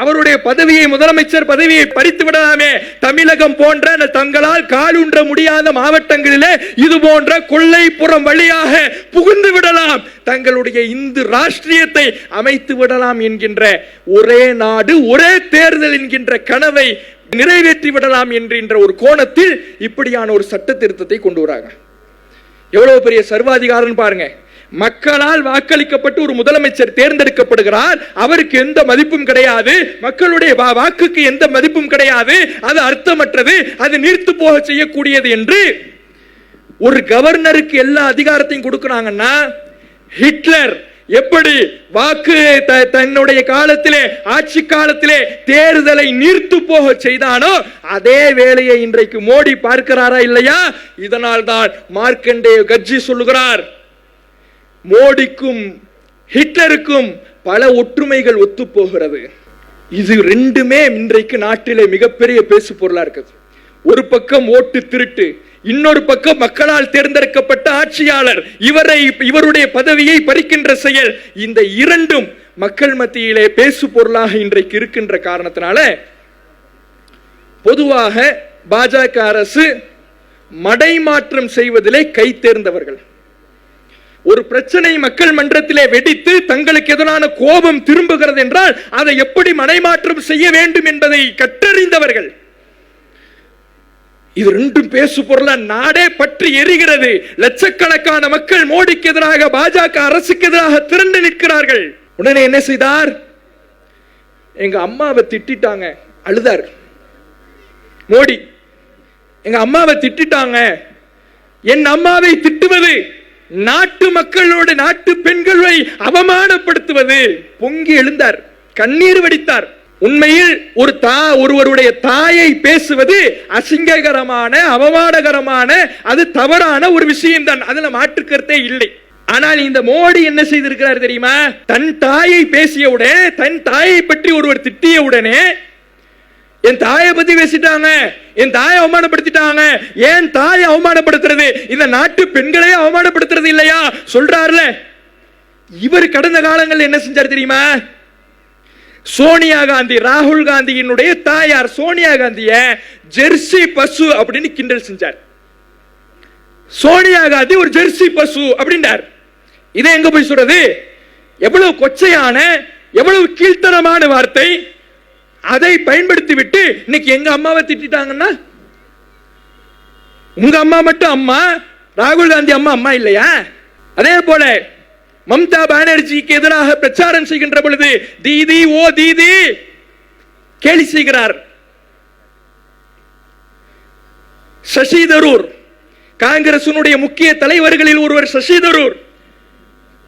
அவருடைய பதவியை, முதலமைச்சர் பதவியை பறித்து விடலாமே. தமிழகம் போன்ற தங்களால் காலூன்ற முடியாத மாவட்டங்களிலே இது போன்ற கொள்ளைப்புறம் வழியாக புகுந்து விடலாம், தங்களுடைய இந்து ராஷ்டிரியத்தை அமைத்து விடலாம் என்கின்ற ஒரே நாடு ஒரே தேர்தல் என்கின்ற கனவை நிறைவேற்றி விடலாம் என்கின்ற ஒரு கோணத்தில் இப்படியான ஒரு சட்ட திருத்தத்தை கொண்டு வராங்க. எவ்வளவு பெரிய சர்வாதிகாரம் பாருங்க. மக்களால் வாக்களிக்கப்பட்டு ஒரு முதலமைச்சர் தேர்ந்தெடுக்கப்படுகிறார், அவருக்கு எந்த மதிப்பும் கிடையாது, மக்களுடைய வாக்குக்கு எந்த மதிப்பும் கிடையாது, அது அர்த்தமற்றது, அது நீர்த்து போக செய்யக்கூடியது என்று ஒரு கவர்னருக்கு எல்லா அதிகாரத்தையும் கொடுக்கிறாங்கன்னா, ஹிட்லர் எப்படி வாக்கு தன்னுடைய காலத்திலே, ஆட்சி காலத்திலே தேர்தலை நீர்த்து போக செய்தானோ அதே வேலையை இன்றைக்கு மோடி பார்க்கிறாரா இல்லையா? இதனால் தான் மார்க்கண்டேய கட்சி சொல்லுகிறார், மோடிக்கும் ஹிட்லருக்கும் பல ஒற்றுமைகள் ஒத்து போகிறது. இது ரெண்டுமே இன்றைக்கு நாட்டிலே மிகப்பெரிய பேசு பொருளா இருக்குது. ஒரு பக்கம் ஓட்டு திருட்டு, இன்னொரு பக்கம் மக்களால் தேர்ந்தெடுக்கப்பட்ட ஆட்சியாளர் இவருடைய பதவியை பறிக்கின்ற செயல். இந்த இரண்டும் மக்கள் மத்தியிலே பேசு பொருளாக இன்றைக்கு இருக்கின்ற காரணத்தினால பொதுவாக பாஜக அரசு மடைமாற்றம் செய்வதிலே கை தேர்ந்தவர்கள். ஒரு பிரச்சனை மக்கள் மன்றத்திலே வெடித்து தங்களுக்கு எதிரான கோபம் திரும்புகிறது என்றால் அதை எப்படி மடைமாற்றம் செய்ய வேண்டும் என்பதை கற்றறிந்தவர்கள். இது ரெண்டும் பேசு பொருளா நாடே பற்றி எரிகிறது. லட்சக்கணக்கான மக்கள் மோடிக்கு எதிராக, பாஜக அரசுக்கு எதிராக திரண்டு நிற்கிறார்கள். உடனே என்ன செய்தார்? எங்க அம்மாவை திட்டாங்க, அழுதார் மோடி. எங்க அம்மாவை திட்டாங்க. என் அம்மாவை திட்டுவது நாட்டு மக்களோட, நாட்டு பெண்களை அவமானப்படுத்துவது. பொங்கி எழுந்தார், கண்ணீர் வடித்தார். உண்மையில் ஒருவருடைய தாயை பேசுவது அசிங்ககரமான, அவமானகரமான, அது தவறான ஒரு விஷயம் தான், அதுல மாற்றுக்கருத்தே இல்லை. ஆனால் இந்த மோடி என்ன செய்திருக்கிறார் தெரியுமா? தன் தாயை பேசியவுடனே, தன் தாயை பற்றி ஒருவர் திட்டிய உடனே, என் தாயை பத்தி பேசிட்டாங்க, என் தாயை அவமானப்படுத்திட்டாங்க, ஏன் தாயை அவமானப்படுத்துறது, இந்த நாட்டு பெண்களையே அவமானப்படுத்துறது இல்லையா சொல்றாருல. இவர் கடந்த காலங்கள் என்ன செஞ்சார் தெரியுமா? சோனியா காந்தி, ராகுல் காந்தியினுடைய தாயார் சோனியா காந்திய ஜெர்சி பசு அப்படின்னு கிண்டல் செஞ்சார். சோனியா காந்தி ஒரு ஜெர்சி பசு அப்படின்றார். இதை எங்க போய் சொல்றது? எவ்வளவு கொச்சையான, எவ்வளவு கீழ்த்தனமான வார்த்தை. அதை பயன்படுத்தி விட்டு இன்னைக்கு எங்க அம்மாவை திட்டாங்கன்னா, உங்க அம்மா மட்டும் அம்மா, ராகுல் காந்தி அம்மா அம்மா இல்லையா? அதே போல மம்தா பானர்ஜிக்கு எதிராக பிரச்சாரம் செய்கின்ற பொழுது தீதி ஓ தீதி கேலி செய்கிறார். சசி தரூர், காங்கிரசுடைய முக்கிய தலைவர்களில் ஒருவர் சசி தரூர்,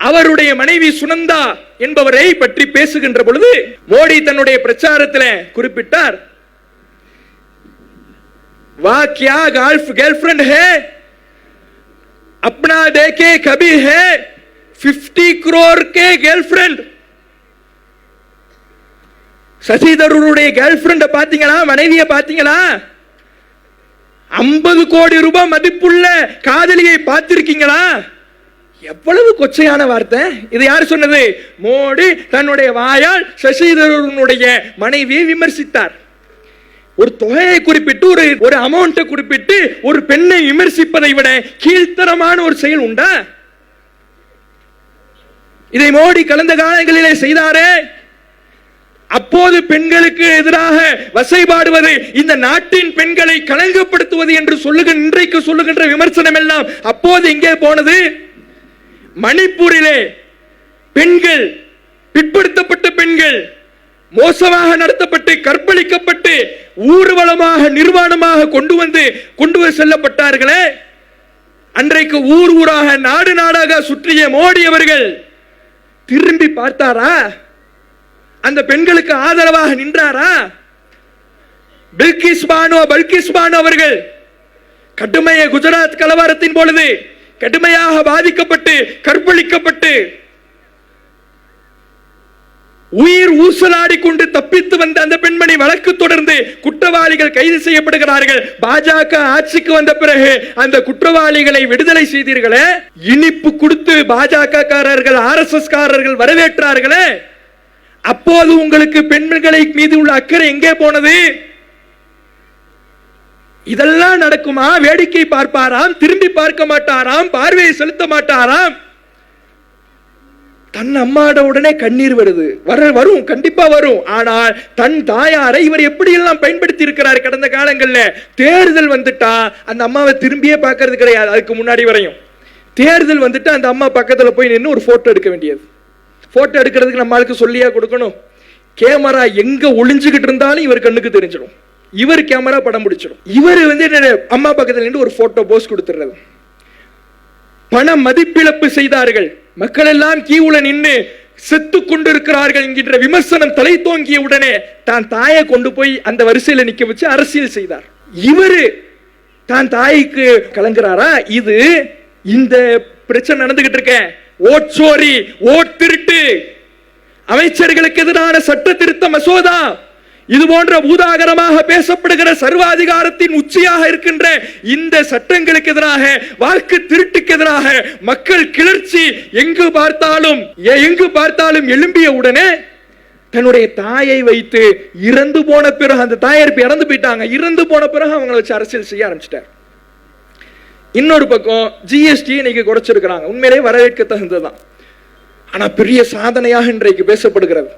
அவருடைய மனைவி சுனந்தா என்பவரை பற்றி பேசுகின்ற பொழுது மோடி தன்னுடைய பிரச்சாரத்தில் குறிப்பிட்டார், வா கியா गर्लफ्रेंड है अपना देखे कभी है 50 crore के गर्लफ्रेंड. சசி தரூருடைய गर्लफ्रेंड பாத்தீங்களா? மனைவியை பாத்தீங்களா? 50 கோடி ரூபாய் மதிப்புள்ள காதலியை பார்த்திருக்கீங்களா? எவ்வளவு கொச்சையான வார்த்தை. இது யார் சொன்னது? மோடி தன்னுடைய வாயால் சசி தரூருடைய மனைவியை விமர்சித்தார். ஒரு தொகையை குறிப்பிட்டு, ஒரு அமௌண்ட்டை குறிப்பிட்டு ஒரு பெண்ணை விமர்சிப்பதை விட கீழ்த்தரமான ஒரு செயல் உண்டா? இதை மோடி கடந்த காலங்களிலே செய்தாரே. அப்போது பெண்களுக்கு எதிராக வசைபாடுவது, இந்த நாட்டின் பெண்களை களங்கப்படுத்துவது என்று இன்றைக்கு சொல்லுகின்ற விமர்சனம் எல்லாம் அப்போது எங்கே போனது? மணிப்பூரிலே பெண்கள், பிற்படுத்தப்பட்ட பெண்கள் மோசமாக நடத்தப்பட்டு, கற்பழிக்கப்பட்டு, ஊர்வலமாக, நிர்வாணமாக கொண்டு செல்லப்பட்டார்களே. அன்றைக்கு ஊர் ஊராக, நாடு நாடாக சுற்றிய மோடி அவர்கள் திரும்பி பார்த்தாரா? அந்த பெண்களுக்கு ஆதரவாக நின்றாரா? பில்கிஸ் பானோ அவர்கள் கடுமைய குஜராத் கலவரத்தின் பொழுது கடுமையாக பாதிக்கப்பட்டு, கற்பழிக்கப்பட்டு, உயிர் ஊசலாடி கொண்டு தப்பித்து வந்த அந்த பெண்மணி வழக்கு தொடர்ந்து குற்றவாளிகள் கைது செய்யப்படுகிறார்கள். பாஜக ஆட்சிக்கு வந்த பிறகு அந்த குற்றவாளிகளை விடுதலை செய்தீர்களே, இனிப்பு கொடுத்து பாஜக காரர்கள், RSS காரர்கள் வரவேற்றார்களே, அப்போது உங்களுக்கு பெண்களை மீது உள்ள அக்கறை எங்கே போனது? இதெல்லாம் நடக்குமா? வேடிக்கை பார்ப்பாராம், திரும்பி பார்க்க மாட்டாராம், பார்வையை செலுத்த மாட்டாராம். தன் அம்மாட உடனே கண்ணீர் வருது, வரும், கண்டிப்பா வரும். ஆனால் தன் தாயாரை இவர் எப்படி எல்லாம் பயன்படுத்தி இருக்கிறார் கடந்த காலங்களில். தேர்தல் வந்துட்டா அந்த அம்மாவை திரும்பியே பார்க்கறது கிடையாது. அதுக்கு முன்னாடி வரையும் தேர்தல் வந்துட்டு அந்த அம்மா பக்கத்துல போய் நின்று ஒரு போட்டோ எடுக்க வேண்டியது. போட்டோ எடுக்கிறதுக்கு நம்மளுக்கு சொல்லியா கொடுக்கணும்? கேமரா எங்க ஒளிஞ்சுகிட்டு இருந்தாலும் இவர் கண்ணுக்கு தெரிஞ்சிடும். இவர் கேமரா படம் பிடிச்சிடும். இவர் அம்மா பக்கத்துல நின்று ஒரு போட்டோ போஸ் கொடுத்துறது. பண மதிப்பிழப்பு செய்தார்கள். மக்கள் எல்லாம் கீவுல நின்று செத்து கொண்டிருக்கிறார்கள் என்கின்ற விமர்சனம் தலை தோங்கிய உடனே தான் தாயை கொண்டு போய் அந்த வரிசையில நிக்க வச்சு அரசியல் செய்தார். இவரு தான் தாய்க்கு கலங்குறாரா? இது இந்த பிரச்சனை நடந்துகிட்டு இருக்க ஓட்சோரி, ஓட் திருட்டு, அமைச்சர்களுக்கு எதிரான சட்ட திருத்த மசோதா, இது போன்ற பூதாகரமாக பேசப்படுகிற சர்வாதிகாரத்தின் உச்சியாக இருக்கின்ற இந்த சட்டங்களுக்கு எதிராக, வாக்கு திருட்டுக்கு எதிராக மக்கள் கிளர்ச்சி எங்கு பார்த்தாலும் எழும்பிய உடனே தன்னுடைய தாயை வைத்து இறந்து போன பிறகு, அந்த தாயார் இறந்து போயிட்டாங்க, இறந்து போன பிறகு அவங்களை வச்சு அரசியல் செய்ய ஆரம்பிச்சிட்டார். இன்னொரு பக்கம் ஜிஎஸ்டி இன்னைக்கு குறைச்சிருக்கிறாங்க. உண்மையிலே வரவேற்க தகுந்ததுதான். ஆனா பெரிய சாதனையாக இன்றைக்கு பேசப்படுகிறது.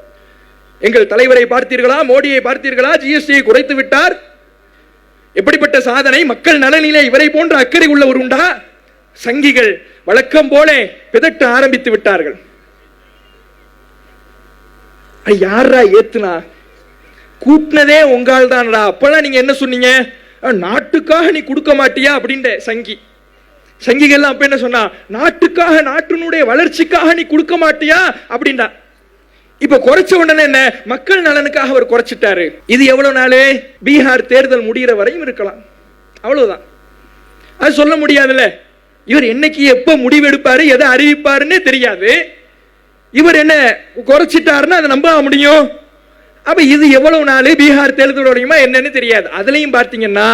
எங்கள் தலைவரை பார்த்தீர்களா? மோடியை பார்த்தீர்களா? ஜிஎஸ்டியை குறைத்து விட்டார். எப்படிப்பட்ட சாதனை! மக்கள் நலனிலே இவரை போன்ற அக்கறை உள்ளவர் உண்டா? சங்கிகள் வழக்கம் போல பிதட்ட ஆரம்பித்து விட்டார்கள். யாரா ஏத்துனா? கூட்டினதே உங்கால் தான்டா. அப்பெல்லாம் நீங்க என்ன சொன்னீங்க? நாட்டுக்காக நீ கொடுக்க மாட்டியா அப்படின்ற சங்கிகள் அப்ப என்ன சொன்னா? நாட்டுக்காக, நாட்டினுடைய வளர்ச்சிக்காக நீ கொடுக்க மாட்டியா அப்படின்னா. இப்ப குறைச்ச உடனே என்ன? மக்கள் நலனுக்காக அவர் குறைச்சிட்டாரு. இது எவ்வளவு நாள்? பீகார் தேர்தல் முடிகிற வரையும் இருக்கலாம், அவ்வளவுதான். அது சொல்ல முடியாதுல்ல. இவர் என்னைக்கு எப்ப முடிவெடுப்பாரு, எதை அறிவிப்பாருன்னு தெரியாது. இவர் என்ன குறைச்சிட்டாருன்னா அதை நம்ப முடியும்? அப்ப இது எவ்வளவு நாள் பீகார் தேர்தல் என்னன்னு தெரியாது. அதுலயும் பார்த்தீங்கன்னா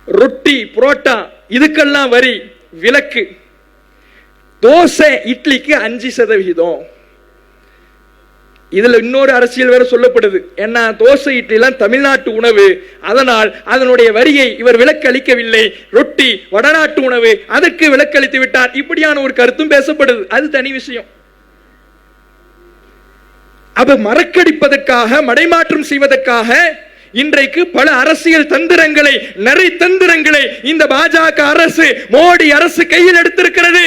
ரொட்டி, புரோட்டா இதுக்கெல்லாம் வரி விலக்கு. தோசை இட்லிக்கு 5%. இதுல இன்னொரு அரசியல் வேற சொல்லப்படுது. ஏன்னா தோசை இட்லி எல்லாம் தமிழ்நாட்டு உணவு, அதனால் அதனுடைய வரியை இவர் விலக்கு அளிக்கவில்லை. ரொட்டி வடநாட்டு உணவு, அதற்கு விலக்கு அளித்து விட்டார். இப்படியான ஒரு கருத்தும் பேசப்படுது. அது தனி விஷயம். அப்ப மறக்கடிப்பதற்காக, மடைமாற்றம் செய்வதற்காக இன்றைக்கு பல அரசியல் தந்திரங்களை, நரி தந்திரங்களை இந்த பாஜக அரசு, மோடி அரசு கையில் எடுத்திருக்கிறது.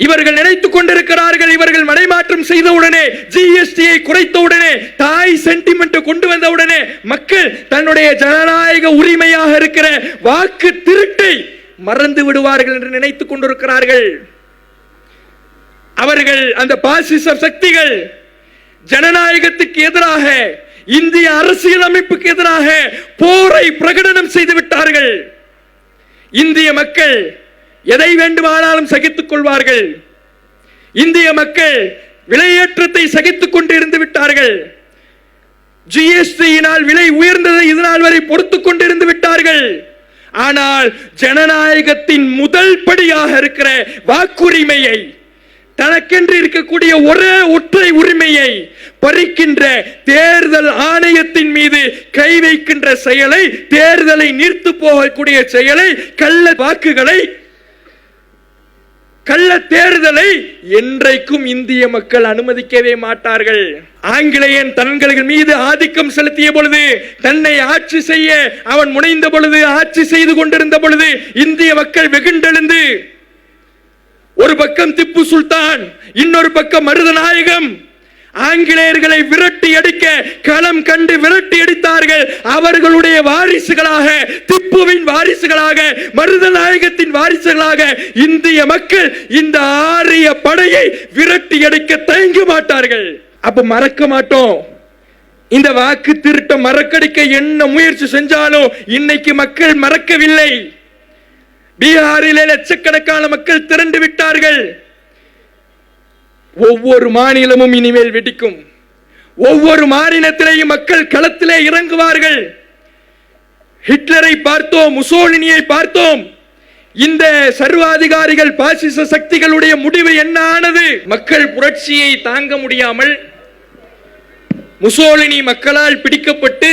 இவர்கள் நினைத்துக் கொண்டிருக்கிறார்கள், இவர்கள் மடைமாற்றம் செய்தவுடனே, ஜிஎஸ்டியை குறைத்தவுடனே, தாய் சென்டிமெண்ட் கொண்டு வந்தவுடனே மக்கள் தன்னுடைய ஜனநாயக உரிமையாக இருக்கிற வாக்கு திருட்டை மறந்து விடுவார்கள் என்று நினைத்துக் கொண்டிருக்கிறார்கள். அவர்கள் அந்த பாசிச சக்திகள் ஜனநாயகத்துக்கு எதிராக, இந்திய அரசியல் அமைப்புக்கு எதிராக போரை பிரகடனம் செய்து விட்டார்கள். இந்திய மக்கள் எதை வேண்டுமானாலும் சகித்துக் கொள்வார்கள். இந்திய மக்கள் விலையேற்றத்தை சகித்துக் கொண்டு இருந்து விட்டார்கள். ஜிஎஸ்டியினால் விலை உயர்ந்ததை இதனால் வரை பொறுத்துக் கொண்டிருந்து விட்டார்கள். ஆனால் ஜனநாயகத்தின் முதல் படியாக இருக்கிற வாக்குரிமையை, தனக்கென்று இருக்கக்கூடிய ஒரே ஒற்றை உரிமையை பறிக்கின்ற தேர்தல் ஆணையத்தின் மீது கை வைக்கின்ற செயலை, தேர்தலை நீர்த்து போகக்கூடிய செயலை, கள்ள வாக்குகளை, கள்ள தேர்தலை என்றைக்கும் இந்திய மக்கள் அனுமதிக்கவே மாட்டார்கள். ஆங்கிலேயன் தங்கள் மீது ஆதிக்கம் செலுத்திய பொழுது, தன்னை ஆட்சி செய்ய அவன் முனைந்த பொழுது, ஆட்சி செய்து கொண்டிருந்த பொழுது இந்திய மக்கள் வெகுண்டெழுந்து, ஒரு பக்கம் திப்பு சுல்தான், இன்னொரு பக்கம் மருதநாயகம், ஆங்கிலேயர்களை விரட்டி அடிக்க களம் கண்டு விரட்டி அடித்தார்கள். அவர்களுடைய வாரிசுகளாக, திப்புவின் வாரிசுகளாக, மருதநாயகத்தின் வாரிசுகளாக இந்திய மக்கள் இந்த ஆரிய படையை விரட்டி அடிக்க தயங்க மாட்டார்கள். அப்ப மறக்க மாட்டோம். இந்த வாக்கு திருட்ட மறக்கடிக்க என்ன முயற்சி செஞ்சாலும் இன்னைக்கு மக்கள் மறக்கவில்லை. பீகாரிலே லட்சக்கணக்கான மக்கள் திரண்டு விட்டார்கள். ஒவ்வொரு மாநிலமும் இனிமேல் வெடிக்கும். ஒவ்வொரு மாநிலத்திலேயும் மக்கள் களத்திலே இறங்குவார்கள். ஹிட்லரை பார்த்தோம், முசோலினியை பார்த்தோம். இந்த சர்வாதிகாரிகள் பாசிச சக்திகளுடைய முடிவு என்ன ஆனது? மக்கள் புரட்சியை தாங்க முடியாமல் முசோலினி மக்களால் பிடிக்கப்பட்டு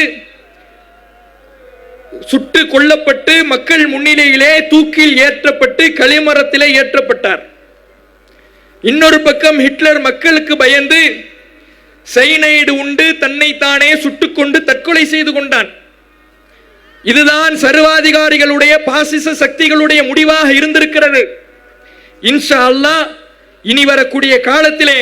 சுட்டு கொல்லப்பட்டு மக்கள் முன்னிலையிலே தூக்கில் ஏற்றப்பட்டு களிமரத்திலே ஏற்றப்பட்டார். இன்னொரு பக்கம் ஹிட்லர் மக்களுக்கு பயந்து சைனைடு உண்டு தன்னைத்தானே சுட்டுக்கொண்டு தற்கொலை செய்து கொண்டான். இதுதான் சர்வாதிகாரிகளுடைய பாசிச சக்திகளுடைய முடிவாக இருந்திருக்கிறது. இன்ஷா அல்லாஹ் இனி வரக்கூடிய காலத்திலே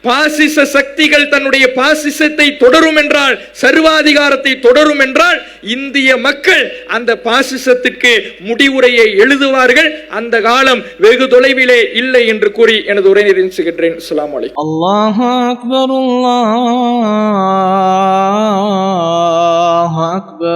பாசிச சக்திகள் தன்னுடைய பாசிசத்தை தொடரும் என்றால், சர்வாதிகாரத்தை தொடரும் என்றால், இந்திய மக்கள் அந்த பாசிசத்திற்கு முடிவுரையை எழுதுவார்கள். அந்த காலம் வெகு தொலைவிலே இல்லை என்று கூறி எனது உரையை நிறைவேற்றுகிறேன். அஸ்ஸலாமு அலைக்கும். அல்லாஹு அக்பர், அல்லாஹு அக்பர்.